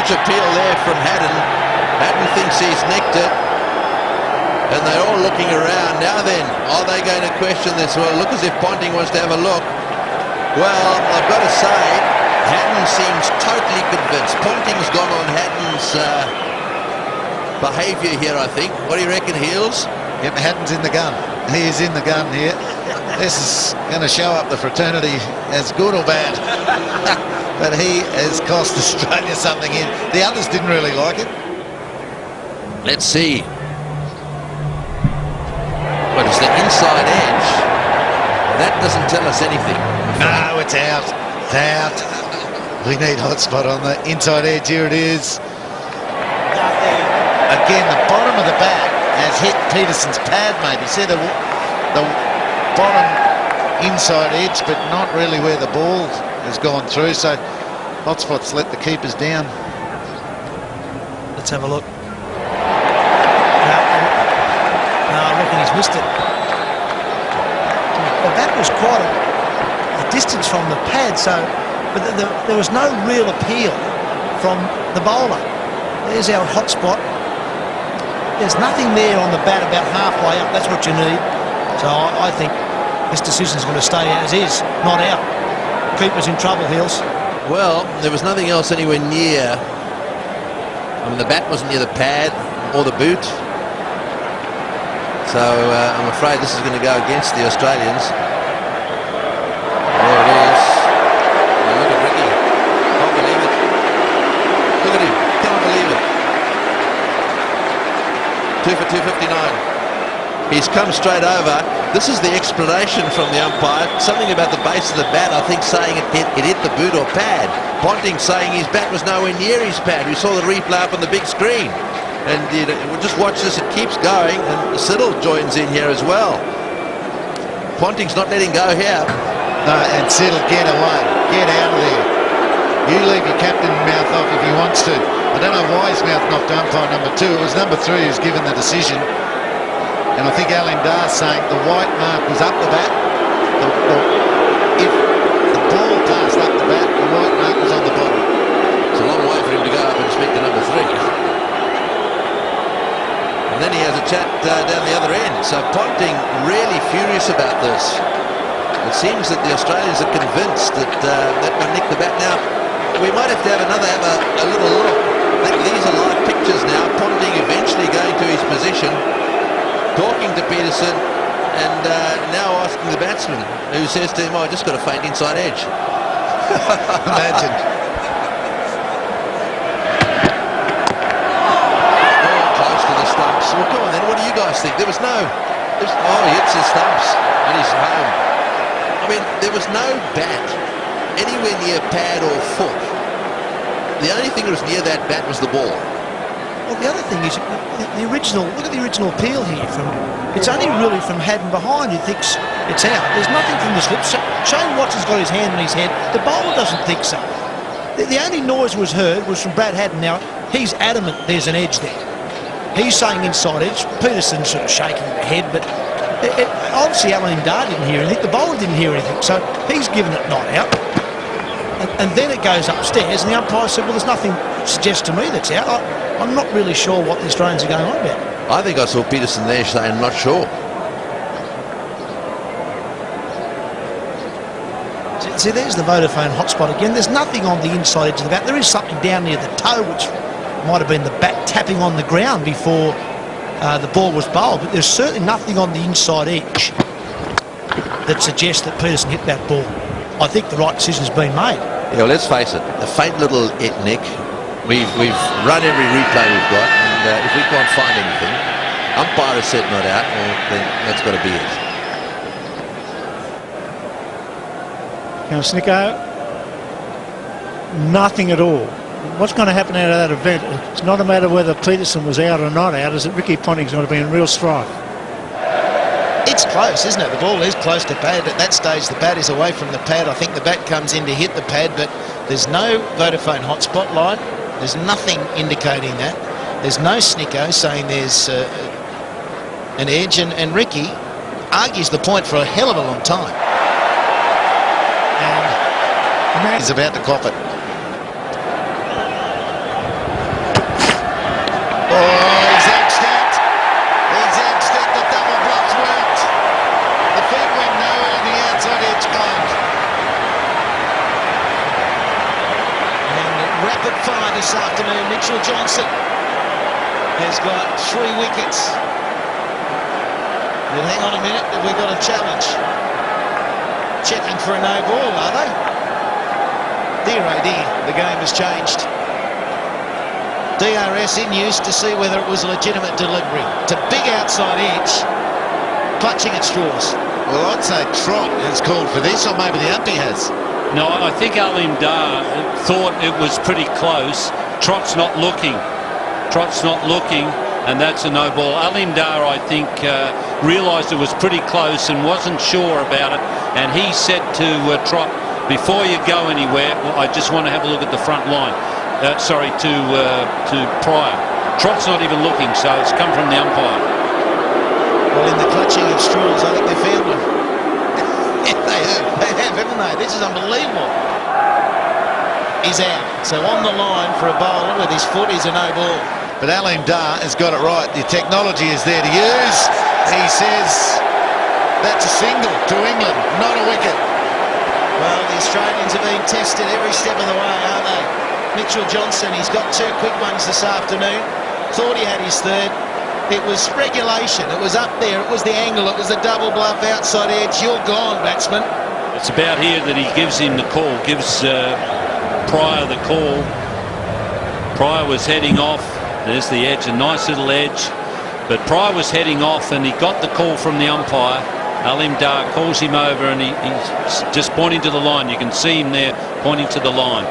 huge appeal there from Haddon. Haddon thinks he's nicked it. And they're all looking around. Now then, are they going to question this? Well, look as if Ponting wants to have a look. Well, I've got to say, Haddon seems totally convinced. Ponting's gone on Haddon's behaviour here, I think. What do you reckon, Heels? Yep, Haddon's in the gun. He is in the gun here. This is going to show up the fraternity as good or bad. But he has cost Australia something in. The others didn't really like it. Let's see. What is the inside edge? That doesn't tell us anything. No, it's out. It's out. We need hotspot on the inside edge. Here it is. Again, the bottom of the bat has hit Peterson's pad, maybe. See the bottom inside edge, but not really where the ball has gone through. So hotspot's let the keepers down. Let's have a look. No, I reckon he's missed it. Well, that was quite a distance from the pad, so but there was no real appeal from the bowler. There's our hotspot. There's nothing there on the bat about halfway up. That's what you need. So I think this decision's going to stay as is, not out. Keeper's in trouble, Heels. Well, there was nothing else anywhere near. I mean, the bat wasn't near the pad or the boot. So I'm afraid this is going to go against the Australians. There it is. Oh, look at Ricky. Can't believe it. Look at him. Can't believe it. 2 for 259. He's come straight over. This is the explanation from the umpire. Something about the base of the bat, I think, saying it hit the boot or pad. Ponting saying his bat was nowhere near his pad. We saw the replay up on the big screen. And we'll just watch this, it keeps going, and Siddle joins in here as well. Ponting's not letting go here. No, and Siddle, get away. Get out of there. You leave your captain mouth off if he wants to. I don't know why his mouth knocked umpire number 2. It was number 3 who's given the decision. And I think Aleem Dar saying the white mark was up the bat. If the ball passed up the bat, the white mark was on the bottom. It's a long way for him to go up and speak to number 3. And then he has a chat down the other end. So Ponting really furious about this. It seems that the Australians are convinced that that will nick the bat. Now, we might have to have a little look. I think these are live pictures now. Ponting eventually going to his position, talking to Peterson, and now asking the batsman, who says to him, "Oh, I just got a faint inside edge." Imagine. Well, come on then, what do you guys think? There was no... oh, he hits his stumps and he's home. I mean, there was no bat anywhere near pad or foot. The only thing that was near that bat was the ball. Well, the other thing is, the original... Look at the original appeal here. It's only really from Haddon behind who thinks it's out. There's nothing from the slip. Shane Watson's got his hand on his head. The bowler doesn't think so. The only noise was heard was from Brad Haddon. Now, he's adamant there's an edge there. He's saying inside edge. Peterson's sort of shaking the head, but obviously Aleem Dar didn't hear anything. The bowler didn't hear anything, so he's given it not out. And then it goes upstairs, and the umpire said, well, there's nothing suggests to me that's out. I'm not really sure what the Australians are going on about. I think I saw Peterson there saying, I'm not sure. See, there's the Vodafone hotspot again. There's nothing on the inside edge of the bat. There is something down near the toe, which might have been the bat tapping on the ground before the ball was bowled, but there's certainly nothing on the inside edge that suggests that Peterson hit that ball. I think the right decision's been made. Yeah, well, let's face it, a faint little nick. We've run every replay we've got, and if we can't find anything, umpire has said not out, well, then that's got to be it. Now, Snicko, nothing at all. What's going to happen out of that event? It's not a matter whether Peterson was out or not out, is it? Ricky Ponting's going to be in real strife. It's close, isn't it? The ball is close to pad. At that stage, the bat is away from the pad. I think the bat comes in to hit the pad, but there's no Vodafone hotspot line. There's nothing indicating that. There's no Snicko saying there's an edge, and Ricky argues the point for a hell of a long time. And he's about to cop it. Mitchell Johnson has got 3 wickets. But hang on a minute, have we got a challenge? Checking for a no ball, are they? Dear oh dear, the game has changed. DRS in use to see whether it was a legitimate delivery. It's a big outside edge, clutching at straws. Well, I'd say Trot has called for this, or maybe the umpy has. No, I think Aleem Dar thought it was pretty close. Trot's not looking. Trot's not looking, and that's a no ball. Aleem Dar, I think, realised it was pretty close and wasn't sure about it, and he said to Trot, before you go anywhere, well, I just want to have a look at the front line. Sorry, to Pryor. Trot's not even looking, so it's come from the umpire. Well, in the clutching of straws, I think they found one. They have, haven't they? This is unbelievable. He's out. So on the line for a bowler with his foot is a no ball. But Aleem Dar has got it right. The technology is there to use. He says that's a single to England, not a wicket. Well, the Australians are being tested every step of the way, aren't they? Mitchell Johnson, he's got 2 quick ones this afternoon. Thought he had his third. It was regulation. It was up there. It was the angle. It was the double bluff outside edge. You're gone, batsman. It's about here that he gives him the call, gives Pryor the call. Pryor was heading off. There's the edge, a nice little edge. But Pryor was heading off and he got the call from the umpire. Aleem Dar calls him over and he's just pointing to the line. You can see him there pointing to the line.